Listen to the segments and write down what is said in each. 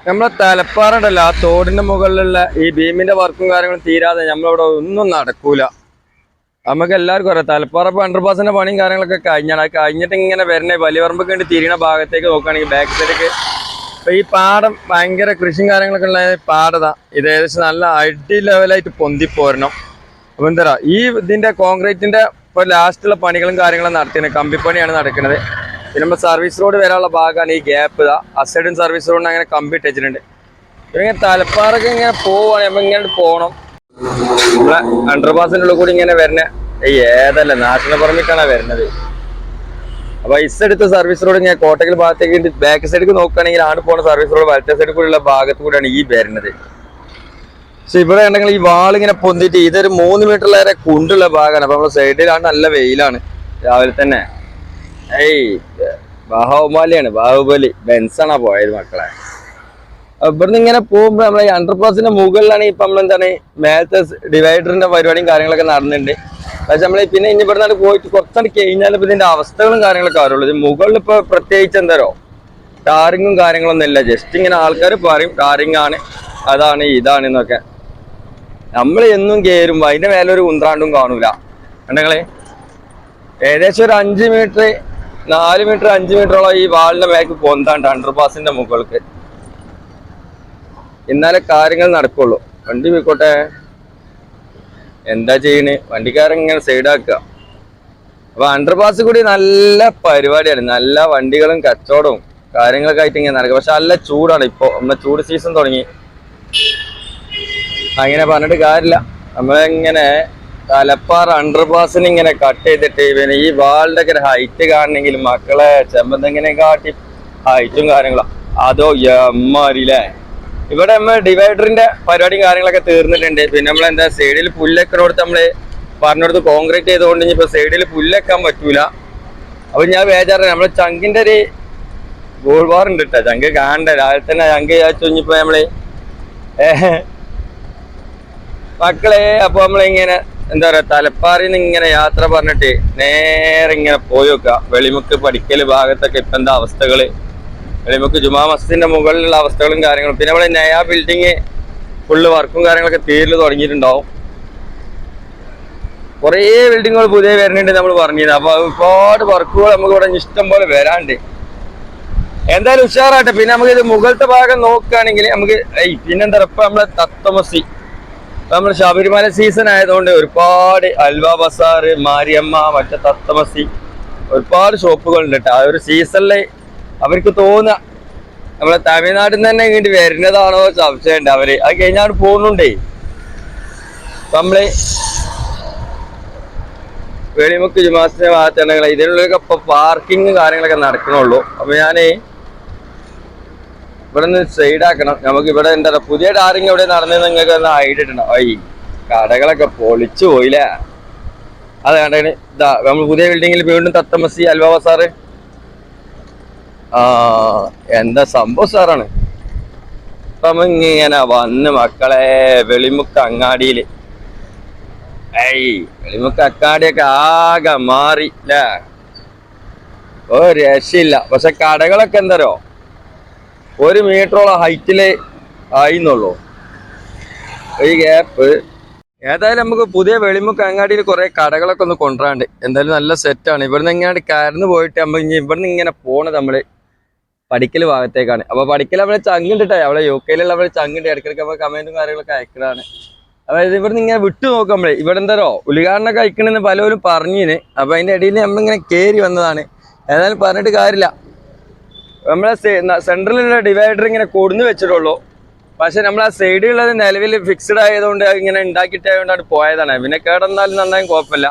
നമ്മളെ തലപ്പാറുണ്ടല്ലോ ആ തോടിന്റെ മുകളിലുള്ള ഈ ഭീമിന്റെ വർക്കും കാര്യങ്ങളും തീരാതെ നമ്മളിവിടെ ഒന്നും നടക്കൂല. നമുക്ക് എല്ലാവർക്കും അറിയാം തലപ്പാറ ഇപ്പൊ അണ്ടർപാസിന്റെ പണിയും കാര്യങ്ങളൊക്കെ കഴിഞ്ഞാണ്. അത് കഴിഞ്ഞിട്ട് ഇങ്ങനെ വരണേ വലിയപറമ്പ് കണ്ട് തിരിയണ ഭാഗത്തേക്ക് നോക്കുകയാണെങ്കിൽ ബാക്ക് സൈഡിലേക്ക് ഇപ്പൊ ഈ പാടം ഭയങ്കര കൃഷിയും കാര്യങ്ങളൊക്കെ ഉള്ള പാടതാ. ഇത് ഏകദേശം നല്ല അടി ലെവലായിട്ട് പൊന്തിപ്പോരണം. അപ്പൊ എന്താ ഈ ഇതിന്റെ കോൺക്രീറ്റിന്റെ ഇപ്പൊ ലാസ്റ്റുള്ള പണികളും കാര്യങ്ങളും നടത്തിയത് കമ്പിപ്പണിയാണ് നടക്കുന്നത്. പിന്നെ നമ്മൾ സർവീസ് റോഡ് വരാനുള്ള ഭാഗമാണ് ഈ ഗ്യാപ്പ്. ഇതാ അസൈഡും സർവീസ് റോഡിന് അങ്ങനെ കമ്പി ഇട്ടിട്ടുണ്ട്. ഇങ്ങനെ തലപ്പാറൊക്കെ ഇങ്ങനെ പോവാണ്, നമ്മൾ ഇങ്ങനെ പോകണം. നമ്മളെ അണ്ടർപാസിന്റെ ഉള്ളിൽ കൂടി ഇങ്ങനെ വരുന്ന ഈ ഏതല്ല നാഷണൽ പെർമിറ്റാണ് വരുന്നത്. അപ്പൊ ഇസെടുത്ത് സർവീസ് റോഡ് ഇങ്ങനെ കോട്ടക്കൽ ഭാഗത്തേക്ക് ബാക്ക് സൈഡിലേക്ക് നോക്കുകയാണെങ്കിൽ ആണ് പോകുന്ന സർവീസ് റോഡ് വലത്തെ സൈഡിൽ കൂടിയുള്ള ഭാഗത്ത് കൂടിയാണ് ഈ വരുന്നത്. പക്ഷെ ഇവിടെ ഉണ്ടെങ്കിൽ ഈ വാളിങ്ങനെ പൊന്തിട്ട് ഇതൊരു 3 മീറ്ററിലേറെ കുണ്ടുള്ള ഭാഗമാണ്. അപ്പൊ നമ്മുടെ സൈഡിലാണ് നല്ല വെയിലാണ് രാവിലെ തന്നെ. ബാഹുബലിയാണ്, ബാഹുബലി ബെൻസാണ് പോയത് മക്കളെ. ഇവിടുന്ന് ഇങ്ങനെ പോകുമ്പോൾ നമ്മളെ ഈ അണ്ടർപാസിന്റെ മുകളിലാണ് ഇപ്പൊ നമ്മളെന്താണ് മേലത്തെ ഡിവൈഡറിന്റെ പരിപാടിയും കാര്യങ്ങളൊക്കെ നടന്നിട്ടുണ്ട്. പക്ഷെ നമ്മൾ പിന്നെ ഇനി ഇവിടുന്ന് പോയിട്ട് കുറച്ചാണ് കഴിഞ്ഞാൽ ഇപ്പൊ ഇതിന്റെ അവസ്ഥകളും കാര്യങ്ങളൊക്കെ അറിയുള്ളൂ. ഇത് മുകളിൽ ഇപ്പൊ പ്രത്യേകിച്ച് എന്തോ ടാറിങ്ങും കാര്യങ്ങളൊന്നും ഇല്ല. ജസ്റ്റ് ഇങ്ങനെ ആൾക്കാർ പറയും ടാറിങ് ആണ്, അതാണ് ഇതാണ് എന്നൊക്കെ. നമ്മൾ എന്നും കയറുമ്പോ അതിന്റെ മേലെ ഒരു ഉന്ത്രാണ്ടും കാണൂല. കണ്ടങ്ങളെ ഏകദേശം ഒരു 5 മീറ്റർ 4 മീറ്റർ 5 മീറ്ററോളം ഈ വാളിന്റെ മേലേക്ക് പൊന്താണ്ട് അണ്ടർപാസിന്റെ മുകൾക്ക്. എന്നാലേ കാര്യങ്ങൾ നടക്കുള്ളൂ. വണ്ടി പോയിക്കോട്ടെ, എന്താ ചെയ്യണ്, വണ്ടിക്കാരിങ്ങനെ സൈഡാക്കുക. അപ്പൊ അണ്ടർപാസ് കൂടി നല്ല പരിപാടിയാണ്, നല്ല വണ്ടികളും കച്ചവടവും കാര്യങ്ങളൊക്കെ ആയിട്ട് ഇങ്ങനെ നടക്കുക. പക്ഷെ നല്ല ചൂടാണ് ഇപ്പൊ, നമ്മുടെ ചൂട് സീസൺ തുടങ്ങി. അങ്ങനെ പറഞ്ഞിട്ട് കാര്യമില്ല. നമ്മളിങ്ങനെ തലപ്പാറ അണ്ടർപാസിന് ഇങ്ങനെ കട്ട് ചെയ്തിട്ട് പിന്നെ ഈ വാളിന്റെ ഒക്കെ ഹൈറ്റ് കാണണമെങ്കിൽ മക്കളെ ചെമ്പന്തെങ്ങനെ കാട്ടി ഹൈറ്റും കാര്യങ്ങളാ. അതോ എമ്മരില്ലേ. ഇവിടെ നമ്മൾ ഡിവൈഡറിന്റെ പരിപാടിയും കാര്യങ്ങളൊക്കെ തീർന്നിട്ടുണ്ട്. പിന്നെ നമ്മളെന്താ സൈഡിൽ പുല്ലൊക്കെ കൊടുത്ത് നമ്മള് പറഞ്ഞെടുത്ത് കോൺക്രീറ്റ് ചെയ്തുകൊണ്ട് ഇനിയിപ്പോ സൈഡിൽ പുല്ലൊക്കാൻ പറ്റൂല. അപ്പൊ ഞാൻ വേചാറ് നമ്മള് ചങ്കിന്റെ ഒരു ഗോൾ ബാർ ഉണ്ട് കേട്ടോ. ചങ്ക് കാണണ്ട രാവിലെ തന്നെ ചങ്ക് ചാച്ചു കഴിഞ്ഞപ്പോ നമ്മള് മക്കളെ. അപ്പൊ നമ്മളിങ്ങനെ എന്താ പറയാ തലപ്പാറിന്ന് ഇങ്ങനെ യാത്ര പറഞ്ഞിട്ട് നേരെ ഇങ്ങനെ പോയി വെക്കുക വെളിമുക്ക് പഠിക്കല് ഭാഗത്തൊക്കെ ഇപ്പൊ എന്താ അവസ്ഥകള്. വെളിമുക്ക് ജുമാ മസ്ജിദിന്റെ മുകളിലുള്ള അവസ്ഥകളും കാര്യങ്ങളും. പിന്നെ ഇവിടെ നയാ ബിൽഡിങ് ഫുള്ള് വർക്കും കാര്യങ്ങളൊക്കെ തീരല് തുടങ്ങിയിട്ടുണ്ടാവും. കുറേ ബിൽഡിങ്ങുകൾ പുതിയ വരുന്നുണ്ട് നമ്മൾ പറഞ്ഞിരുന്നു. അപ്പൊ ഒരുപാട് വർക്കുകൾ നമുക്ക് ഇവിടെ ഇഷ്ടം പോലെ വരാണ്ട്. എന്തായാലും ഉഷാറാട്ടെ. പിന്നെ നമുക്ക് ഇത് മുകളിലത്തെ ഭാഗം നോക്കുകയാണെങ്കിൽ നമുക്ക് പിന്നെന്താ ഇപ്പൊ നമ്മളെ തത്വമസി നമ്മൾ ശബരിമല സീസൺ ആയതുകൊണ്ട് ഒരുപാട് അൽവ ബസാർ, മാരിയമ്മ, മറ്റേ തത്വമസി ഒരുപാട് ഷോപ്പുകളുണ്ട് കേട്ടോ. ആ ഒരു സീസണില് അവർക്ക് തോന്നുക നമ്മളെ തമിഴ്നാട്ടിൽ നിന്ന് തന്നെ ഇങ്ങോട്ട് വരുന്നതാണോ സംശയമുണ്ട്. അവര് അത് കഴിഞ്ഞാൽ പോകുന്നുണ്ടേ. നമ്മള് വെളിമുക്ക് ജുമാസിന്റെ ഭാഗത്തുണ്ടെങ്കിൽ ഇതിനുള്ളൊക്കെ ഇപ്പൊ പാർക്കിങ് കാര്യങ്ങളൊക്കെ നടക്കണുള്ളൂ. അപ്പൊ ഞാന് ഇവിടെ നിന്ന് സൈഡാക്കണം. നമുക്ക് ഇവിടെ എന്താ പറയുക പുതിയ ടാറിങ് എവിടെ നടന്നത് നിങ്ങൾക്ക് ഒന്ന് ഐഡിയ ഇട്ടുണ്ടാവും. കടകളൊക്കെ പൊളിച്ചു പോയില്ലേ. അത് കണ്ടേ ഇതാ നമ്മൾ പുതിയ ബിൽഡിങ്ങിൽ വീണ്ടും തത്തമസി അൽവ ബസാറ്. എന്താ സംഭവം സാറാണ്. അപ്പൊ നമ്മ ഇങ്ങനെ വന്ന് മക്കളെ വെളിമുക്ക് അങ്ങാടിയില് വെളിമുക്ക് അങ്ങാടിയൊക്കെ ആകെ മാറി അല്ലേ. ഒരു രക്ഷയില്ല. പക്ഷെ കടകളൊക്കെ എന്തരോ 1 മീറ്ററോളം ഹൈറ്റില് ആയിന്നുള്ളൂ ഈ ഗ്യാപ്പ്. ഏതായാലും നമുക്ക് പുതിയ വെളിമുക്ക് അങ്ങാടിയിൽ കുറെ കടകളൊക്കെ ഒന്ന് കൊണ്ടുവരാണ്ട്. എന്തായാലും നല്ല സെറ്റാണ്. ഇവിടുന്ന് എങ്ങാണ്ട് കയറുന്ന് പോയിട്ട് നമ്മൾ ഇനി ഇവിടുന്ന് ഇങ്ങനെ പോണത് നമ്മള് പഠിക്കൽ ഭാഗത്തേക്കാണ്. അപ്പൊ പഠിക്കൽ നമ്മളെ ചങ്കിണ്ടിട്ടേ അവിടെ UK-ലുള്ള നമ്മളെ ചങ്കിണ്ട്. ഇടയ്ക്കിടയ്ക്ക് നമ്മൾ കമന്റും കാര്യങ്ങളൊക്കെ അയക്കലാണ്. അതായത് ഇവിടുന്ന് ഇങ്ങനെ വിട്ടു നോക്കുമ്പോഴേ ഇവിടെ എന്തോ ഉദ്ഘാടനമൊക്കെ അയക്കണെന്ന് പലരും പറഞ്ഞിന്. അപ്പൊ അതിന്റെ ഇടയിൽ നമ്മളിങ്ങനെ കയറി വന്നതാണ്. ഏതായാലും പറഞ്ഞിട്ട് കാര്യമില്ല. നമ്മളെ സെൻട്രലിലുള്ള ഡിവൈഡർ ഇങ്ങനെ കൊടുന്ന് വെച്ചിട്ടുള്ളൂ. പക്ഷെ നമ്മൾ ആ സൈഡിലുള്ളത് നിലവിൽ ഫിക്സ്ഡ് ആയതുകൊണ്ട് ഇങ്ങനെ ഉണ്ടാക്കിയിട്ടായതുകൊണ്ടാണ് പോയതാണ്. പിന്നെ കേടന്നാലും നന്നായും കുഴപ്പമില്ല.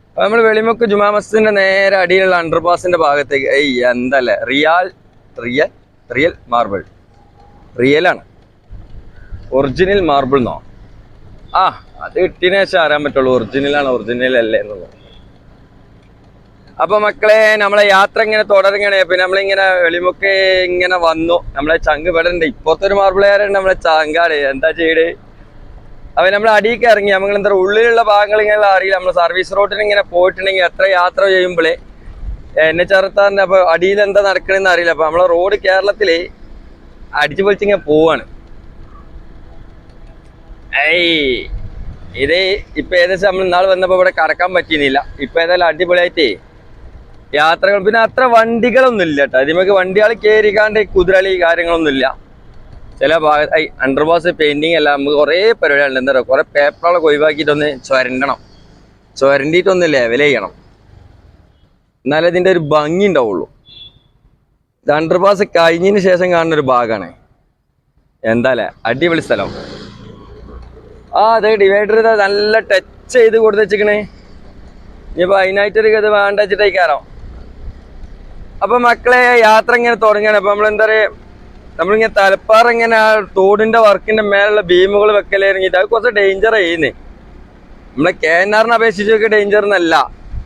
അപ്പൊ നമ്മൾ വെളിമുക്ക് ജുമാ മസ്ജിദിന്റെ നേരെ അടിയിലുള്ള അണ്ടർപാസിന്റെ ഭാഗത്തേക്ക് എന്തല്ലേ റിയൽ മാർബിൾ. റിയലാണ്, ഒറിജിനൽ മാർബിൾ എന്നോ അത് കിട്ടിയതിനു ശേഷം അറിയാൻ പറ്റുള്ളൂ ഒറിജിനലാണ് ഒറിജിനൽ അല്ലേ എന്നുള്ളത്. അപ്പൊ മക്കളെ നമ്മളെ യാത്ര ഇങ്ങനെ തുടരുകയാണ്. പിന്നെ നമ്മളിങ്ങനെ വെളിമുക്ക് ഇങ്ങനെ വന്നു. നമ്മളെ ചങ്ക് ഇവിടെ ഉണ്ട്. ഇപ്പോഴത്തെ ഒരു മാർബിളുകാരുണ്ട് നമ്മളെ ചങ്കാട്. എന്താ ചെയ്ത് അപ്പൊ നമ്മൾ അടിയൊക്കെ ഇറങ്ങി. നമ്മൾ എന്താ ഉള്ളിലുള്ള ഭാഗങ്ങൾ ഇങ്ങനെ അറിയില്ല. നമ്മൾ സർവീസ് റോഡിന് ഇങ്ങനെ പോയിട്ടുണ്ടെങ്കിൽ എത്ര യാത്ര ചെയ്യുമ്പോഴേ എന്നെ ചെറുത്താറിന്റെ അപ്പൊ അടിയിൽ എന്താ നടക്കണെന്ന് അറിയില്ല. അപ്പൊ നമ്മളെ റോഡ് കേരളത്തില് അടിച്ചു പൊളിച്ചിങ്ങനെ പോവാണ്. ഏയ് ഇത് ഇപ്പൊ ഏകദേശം നമ്മൾ ഇന്നാൾ വന്നപ്പോ ഇവിടെ കടക്കാൻ പറ്റിയിരുന്നില്ല. ഇപ്പൊ ഏതായാലും അടിപൊളിയായിട്ടേ യാത്രകൾ, പിന്നെ അത്ര വണ്ടികളൊന്നും ഇല്ല കേട്ടോ. അതിമക്ക് വണ്ടികൾ കയറിക്കാണ്ട് കുതിരളി കാര്യങ്ങളൊന്നും ഇല്ല. ചില ഭാഗത്ത് അണ്ടർപാസ് പെയിന്റിങ് അല്ല, നമുക്ക് കുറേ പരിപാടികളുണ്ട്. എന്താ പറയുക, കുറെ പേപ്പറുകളൊക്കെ ഒഴിവാക്കിയിട്ടൊന്ന് ചുരണ്ടണം, ചുരണ്ടിയിട്ടൊന്ന് ലെവൽ ചെയ്യണം, എന്നാലേ ഇതിൻ്റെ ഒരു ഭംഗി ഉണ്ടാവുള്ളൂ. ഇത് അണ്ടർപാസ് കഴിഞ്ഞതിന് ശേഷം കാണുന്ന ഒരു ഭാഗമാണ്. എന്താല്ലേ അടിപൊളി സ്ഥലം. അതെ, ഡിവൈഡർ നല്ല ടച്ച് ചെയ്ത് കൊടുത്ത് വെച്ചിക്കണേ. ഇനിയിപ്പോൾ അതിനായിട്ടൊരു ഇത് വേണ്ട വെച്ചിട്ടേക്കാരോ. അപ്പൊ മക്കളെ യാത്ര ഇങ്ങനെ തുടങ്ങുകയാണ്. അപ്പൊ നമ്മളെന്താ പറയുക, നമ്മളിങ്ങനെ തലപ്പാറ ഇങ്ങനെ തോടിന്റെ വർക്കിന്റെ മേലുള്ള ബീമുകൾ വെക്കലിറങ്ങിയിട്ട് അത് കുറച്ച് ഡേഞ്ചർ ചെയ്യുന്നേ. നമ്മളെ KNR അപേക്ഷിച്ചൊക്കെ ഡേഞ്ചർ എന്നല്ല,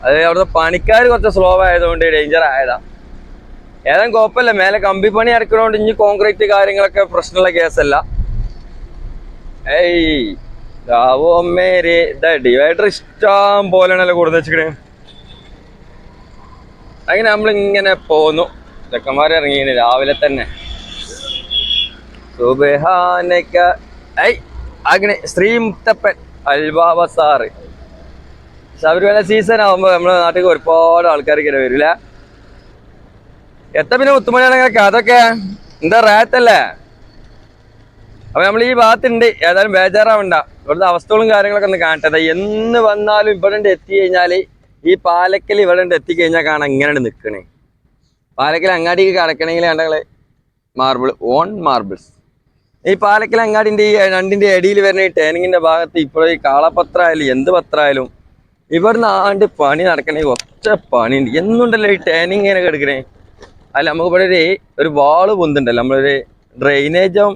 അത് അവിടുത്തെ പണിക്കാർ കുറച്ച് സ്ലോ ആയതുകൊണ്ട് ഡേഞ്ചർ ആയതാ. ഏതായാലും കുഴപ്പമില്ല, മേലെ കമ്പി പണി ഇറക്കുന്നതുകൊണ്ട് ഇനി കോൺക്രീറ്റ് കാര്യങ്ങളൊക്കെ പ്രശ്നമുള്ള കേസല്ല. ഏയ് അമ്മേര് ഡിവൈഡർ ഇഷ്ടം പോലെയാണല്ലോ കൊടുത്ത് വെച്ചിക്കണേ. അങ്ങനെ നമ്മളിങ്ങനെ പോന്നു. ചെക്കന്മാർ ഇറങ്ങിയാണ് രാവിലെ തന്നെ. അങ്ങനെ ശ്രീ മുത്തപ്പൻ അൽബാബ സാറ്. ശബരിമല സീസൺ ആവുമ്പോ നമ്മളെ നാട്ടിൽ ഒരുപാട് ആൾക്കാർ ഇങ്ങനെ വരില്ല. എത്ര പിന്നെ മുത്തുമണിയാണെങ്കിൽ അതൊക്കെ എന്താ റാത്തല്ലേ. അപ്പൊ നമ്മൾ ഈ ഭാഗത്തുണ്ട്, ഏതായാലും ബേജാറാവണ്ട. ഇവിടുത്തെ അവസ്ഥകളും കാര്യങ്ങളൊക്കെ ഒന്ന് കാണട്ടെ. എന്ന് വന്നാലും ഇവിടെ എത്തി കഴിഞ്ഞാൽ, ഈ പാലക്കൽ ഇവിടെ എത്തിക്കഴിഞ്ഞാൽ കാണാൻ ഇങ്ങനെ നിൽക്കണേ. പാലക്കൽ അങ്ങാടിക്ക് കടക്കണമെങ്കിൽ കണ്ടങ്ങള് മാർബിൾ ഓൺ മാർബിൾസ്. ഈ പാലക്കൽ അങ്ങാടിന്റെ ഈ രണ്ടിന്റെ ഇടയിൽ വരുന്ന ഈ ടേണിങ്ങിന്റെ ഭാഗത്ത് ഇപ്പോൾ ഈ കാളപത്ര ആയാലും എന്ത് പത്രമായാലും ഇവിടുന്ന് ആണ്ട് പണി നടക്കണമെങ്കിൽ ഒറ്റ പണിയുണ്ട്. എന്നുണ്ടല്ലോ ഈ ടേണിങ് ഇങ്ങനെ കിടക്കണേ. അല്ല, നമുക്ക് ഇവിടെ ഒരു വാള് പൊന്തുണ്ടല്ലോ, നമ്മളൊരു ഡ്രെയിനേജും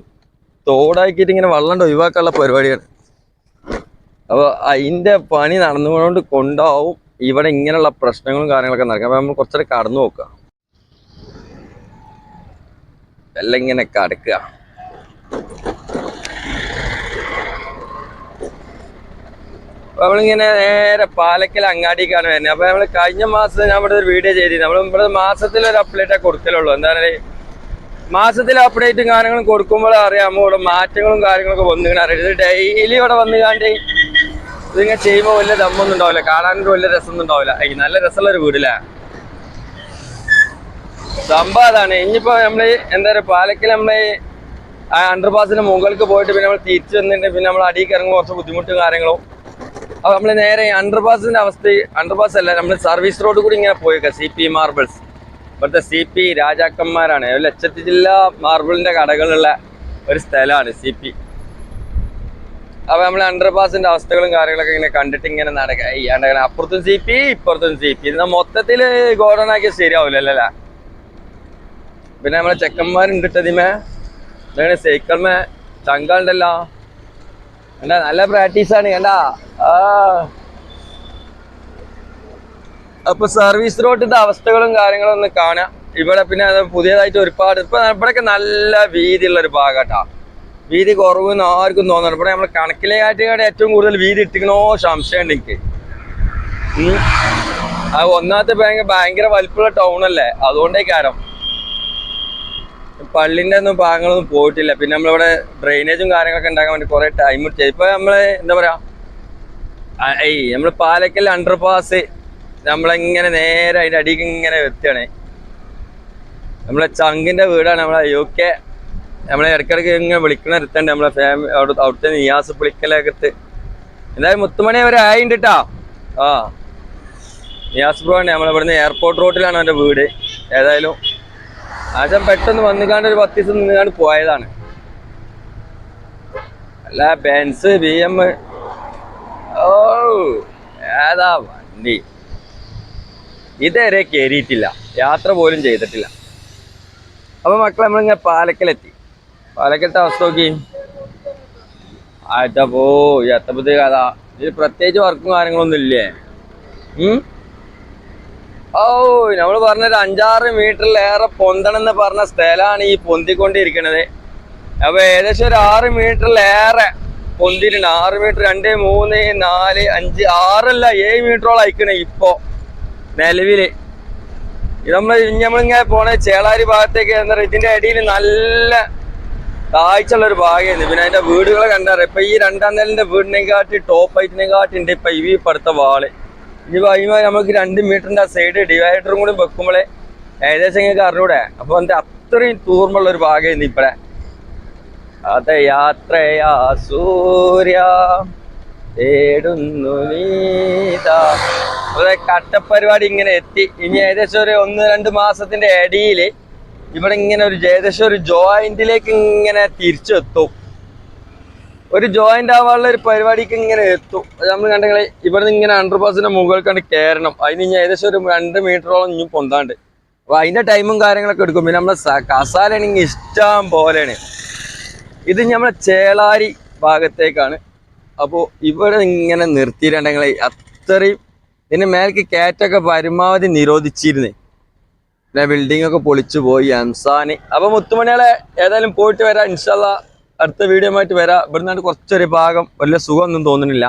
തോടാക്കിയിട്ട് ഇങ്ങനെ വെള്ളം ഒഴിവാക്കാനുള്ള പരിപാടിയാണ്. അപ്പോൾ അതിൻ്റെ പണി നടന്നുകൊണ്ട് കൊണ്ടാവും ഇവിടെ ഇങ്ങനെയുള്ള പ്രശ്നങ്ങളും കാര്യങ്ങളൊക്കെ നടക്കുക. അപ്പോൾ നമ്മൾ കുറച്ചൊക്കെ കടന്നു നോക്കുക, എല്ലാം ഇങ്ങനെ കടക്കുക. അപ്പോൾ നമ്മളിങ്ങനെ നേരെ പാലക്കൽ അങ്ങാടിക്കാണ് വരുന്നത്. അപ്പോൾ നമ്മൾ കഴിഞ്ഞ മാസം ഞാൻ ഇവിടെ ഒരു വീഡിയോ ചെയ്തിരുന്നു. നമ്മൾ ഇവിടെ മാസത്തിലൊരു അപ്ഡേറ്റൊക്കെ കൊടുക്കലുള്ളൂ. എന്താ പറയുക, മാസത്തിൽ അപ്ഡേറ്റും കാര്യങ്ങളും കൊടുക്കുമ്പോൾ അറിയാം ഇവിടെ മാറ്റങ്ങളും കാര്യങ്ങളൊക്കെ വന്നിങ്ങനെ അറിയാം. ഇത് ഡെയിലി ഇവിടെ വന്നുകാണ്ട് ഇതിങ്ങനെ ചെയ്യുമ്പോൾ വലിയ ദമ്മൊന്നും ഉണ്ടാവില്ല, കാണാനൊരു വലിയ രസമൊന്നും ഉണ്ടാവില്ല. നല്ല രസമുള്ളൊരു വീടില്ലേ സംഭവം അതാണ്. ഇനിയിപ്പോൾ നമ്മൾ എന്താ പറയുക, പാലക്കൽ നമ്മളെ ആ അണ്ടർപാസിന്റെ മുകൾക്ക് പോയിട്ട് പിന്നെ നമ്മൾ തിരിച്ചു വന്നിട്ട് പിന്നെ നമ്മൾ അടിയിലേക്ക് ഇറങ്ങുമ്പോൾ കുറച്ച് ബുദ്ധിമുട്ടും കാര്യങ്ങളും. അപ്പോൾ നമ്മൾ നേരെ അണ്ടർപാസിന്റെ അവസ്ഥ, അണ്ടർപാസ് അല്ല, നമ്മൾ സർവീസ് റോഡ് കൂടി ഇങ്ങനെ പോയേക്കാം. CP മാർബിൾസ്, ഇവിടുത്തെ CP രാജാക്കന്മാരാണ്. ലക്ഷത്തി ജില്ലാ മാർബിളിന്റെ കടകളുള്ള ഒരു സ്ഥലമാണ് CP. അപ്പൊ നമ്മൾ അണ്ടർപാസിന്റെ അവസ്ഥകളും കാര്യങ്ങളൊക്കെ ഇങ്ങനെ കണ്ടിട്ട് ഇങ്ങനെ നടക്കുക. അപ്പുറത്തും CP ഇപ്പുറത്തും CP. ഇത് മൊത്തത്തില് ഗോഡൺ ആക്കിയ ശരിയാവില്ലല്ലേ. പിന്നെ നമ്മളെ ചെക്കന്മാരുണ്ട് ഇതിമേ, സൈക്കിൾമേ ചങ്കളുണ്ടല്ലോ. കണ്ടാ നല്ല പ്രാക്ടീസാണ് കണ്ടാ. അപ്പൊ സർവീസ് റോഡിന്റെ അവസ്ഥകളും കാര്യങ്ങളും ഒന്ന് കാണാം ഇവിടെ. പിന്നെ അത് പുതിയതായിട്ട് ഒരുപാട് ഇപ്പൊ ഇവിടെയൊക്കെ നല്ല വീതിയുള്ള ഒരു ഭാഗട്ടാ. വീതി കുറവെന്ന് ആർക്കും തോന്നുന്നു. ഇവിടെ നമ്മൾ കണക്കിലേക്കായിട്ട് ഏറ്റവും കൂടുതൽ വീതി ഇട്ടിക്കണോ സംശയമുണ്ട് എനിക്ക്. അത് ഒന്നാമത്തെ ഭയങ്കര വലിപ്പമുള്ള ടൗണല്ലേ, അതുകൊണ്ടേ കാരണം പള്ളിന്റെ ഒന്നും ഭാഗങ്ങളൊന്നും പോയിട്ടില്ല. പിന്നെ നമ്മളിവിടെ ഡ്രെയിനേജും കാര്യങ്ങളൊക്കെ ഉണ്ടാക്കാൻ വേണ്ടി കുറെ ടൈം എടുത്തു. ഇപ്പൊ നമ്മള് എന്താ പറയാ, നമ്മള് പാലക്കൽ അണ്ടർപാസ് നമ്മളെങ്ങനെ നേരെ അതിന്റെ അടിക്ക് ഇങ്ങനെ എത്തുകയാണ്. നമ്മളെ ചങ്കിന്റെ വീടാണ്, നമ്മളെ UK. നമ്മളെ ഇടയ്ക്കിടയ്ക്ക് ഇങ്ങനെ വിളിക്കണ എടുത്തണ്ട് നമ്മളെ ഫാമിലി അവിടുത്തെ നിയാസ് വിളിക്കലകത്ത്. എന്തായാലും മുത്തുമണി വരെ ആയിണ്ട് കേട്ടോ. നിയാസ് ബ്രോ ആണ്. നമ്മളിവിടുന്ന് എയർപോർട്ട് റോഡിലാണ് അവൻ്റെ വീട്. ഏതായാലും ആശം പെട്ടെന്ന് വന്നുകാണ്ട് ഒരു 10 ദിവസം നിന്നുകാണ്ട് പോയതാണ്. അല്ല ബെൻസ് BM ഏതാ വണ്ടി ഇതുവരെ കയറിയിട്ടില്ല, യാത്ര പോലും ചെയ്തിട്ടില്ല. അപ്പൊ മക്കളെ നമ്മളിങ്ങനെ പാലക്കലെത്തി. പാലക്കലത്തെ അവസ്ഥ നോക്കി. ആയിട്ടപ്പോ എത്തപ്പത്തെ കഥ. ഇതിൽ പ്രത്യേകിച്ച് വർക്കും കാര്യങ്ങളൊന്നും ഇല്ലേ. നമ്മൾ പറഞ്ഞൊരു 5-6 മീറ്ററിലേറെ പൊന്തണമെന്ന് പറഞ്ഞ സ്ഥലമാണ് ഈ പൊന്തിക്കൊണ്ടിരിക്കുന്നത്. അപ്പൊ ഏകദേശം ഒരു 6 മീറ്ററിലേറെ പൊന്തിട്ടുണ്ട്. 6 മീറ്റർ 2, 3, 4, 5, 6 7 മീറ്ററോളം അയക്കണേ ഇപ്പൊ നിലവില്. ഇത് നമ്മളിങ്ങനെ പോണ ചേളാരി ഭാഗത്തേക്ക് എന്താ പറയുക, ഇതിന്റെ ഇടയിൽ നല്ല കാഴ്ചയുള്ള ഒരു ഭാഗമായിരുന്നു. പിന്നെ അതിന്റെ വീടുകളെ കണ്ടറിയാം. ഇപ്പൊ ഈ രണ്ടാം നിലന്റെ വീടിനെക്കാട്ടി ടോപ്പ് ഹൈറ്റിനെക്കാട്ടി ഉണ്ട് ഇപ്പൊ ഈ പടുത്ത വാള്. ഇനി കഴിയുമ്പോൾ നമുക്ക് 2 മീറ്ററിന്റെ സൈഡ് ഡിവൈഡറും കൂടി വെക്കുമ്പോളേ ഏകദേശം നിങ്ങൾക്ക് അറിഞ്ഞൂടെ. അപ്പൊ എന്താ അത്രയും തൂർമുള്ള ഒരു ഭാഗമായിരുന്നു ഇപ്പഴേ. അതെ യാത്രയാ സൂര്യ തേടുന്നു നീതാ. അതെ കട്ടപ്പരിപാടി ഇങ്ങനെ എത്തി. ഇനി ഏകദേശം ഒരു 1-2 മാസത്തിന്റെ ഇടയില് ഇവിടെ ഇങ്ങനെ ഒരു ഏകദേശം ഒരു ജോയിന്റിലേക്ക് ഇങ്ങനെ തിരിച്ചെത്തും. ഒരു ജോയിന്റ് ആവാനുള്ള ഒരു പരിപാടിക്ക് ഇങ്ങനെ എത്തും. നമ്മൾ കണ്ടെങ്കിൽ ഇവിടെ നിന്ന് ഇങ്ങനെ 100% മുകളിൽ കണ്ട് കയറണം. അതിന് ഇനി ഏകദേശം ഒരു 2 മീറ്ററോളം ഇനി പൊന്താണ്ട്. അപ്പൊ അതിന്റെ ടൈമും കാര്യങ്ങളൊക്കെ എടുക്കും. പിന്നെ നമ്മളെ കസാലാണെങ്കിൽ ഇഷ്ടം പോലെയാണ്. ഇത് നമ്മളെ ചേളാരി ഭാഗത്തേക്കാണ്. അപ്പോൾ ഇവിടെ ഇങ്ങനെ നിർത്തിയിട്ടുണ്ടെങ്കിൽ അത്രയും ഇതിന് മേലേക്ക് കയറ്റൊക്കെ പരമാവധി നിരോധിച്ചിരുന്നേ. പിന്നെ ബിൽഡിംഗ് ഒക്കെ പൊളിച്ചു പോയി അംസാന്. അപ്പൊ മുത്തുമണികളെ ഏതായാലും പോയിട്ട് വരാം ഇൻഷാല്ലാ. അടുത്ത വീഡിയോ ആയിട്ട് വരാം. ഇവിടുന്ന് കുറച്ചൊരു ഭാഗം വലിയ സുഖമൊന്നും തോന്നുന്നില്ല.